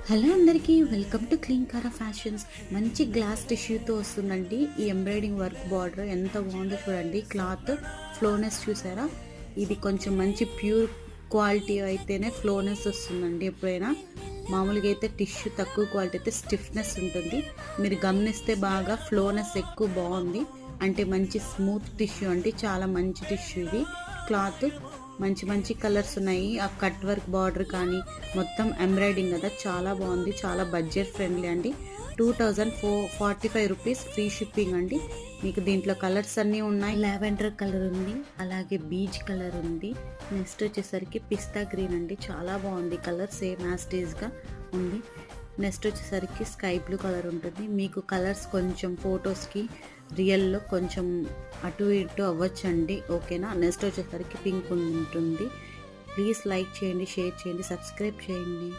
Hello అందరికీ welcome to క్లీన్కారా fashions. మంచి glass టిష్యూతో వస్తుందండి ఈ ఎంబ్రాయిడింగ్ వర్క్ బార్డర్. ఎంత బాగుందో చూడండి. క్లాత్ ఫ్లోనెస్ చూసారా? ఇది కొంచెం మంచి ప్యూర్ క్వాలిటీ అయితేనే ఫ్లోనెస్ వస్తుందండి. ఎప్పుడైనా మామూలుగా అయితే టిష్యూ తక్కువ క్వాలిటీ అయితే స్టిఫ్నెస్ ఉంటుంది. మీరు గమనిస్తే బాగా ఫ్లోనెస్ ఎక్కువ బాగుంది. అంటే మంచి స్మూత్ టిష్యూ అండి. చాలా మంచి టిష్యూ ఇది. క్లాత్ మంచి మంచి కలర్స్ ఉన్నాయి. ఆ కట్ వర్క్ బార్డర్ కానీ మొత్తం ఎంబ్రాయిడింగ్ కదా, చాలా బాగుంది. చాలా బడ్జెట్ ఫ్రెండ్లీ అండి. 2445 రూపీస్ ఫ్రీ షిప్పింగ్ అండి. మీకు దీంట్లో కలర్స్ అన్నీ ఉన్నాయి. లావెండర్ కలర్ ఉంది, అలాగే బీచ్ కలర్ ఉంది. నెక్స్ట్ వచ్చేసరికి పిస్తా గ్రీన్ అండి. చాలా బాగుంది కలర్, సేమ్ యాస్టీజ్గా ఉంది. నెక్స్ట్ వచ్చేసరికి స్కై బ్లూ కలర్ ఉంటుంది. మీకు కలర్స్ కొంచెం ఫొటోస్కి రియల్లో కొంచెం అటు ఇటు అవ్వచ్చండి, ఓకేనా. నెక్స్ట్ వచ్చేసరికి పింక్ ఉంటుంది. ప్లీజ్ లైక్ చేయండి, షేర్ చేయండి, సబ్స్క్రైబ్ చేయండి.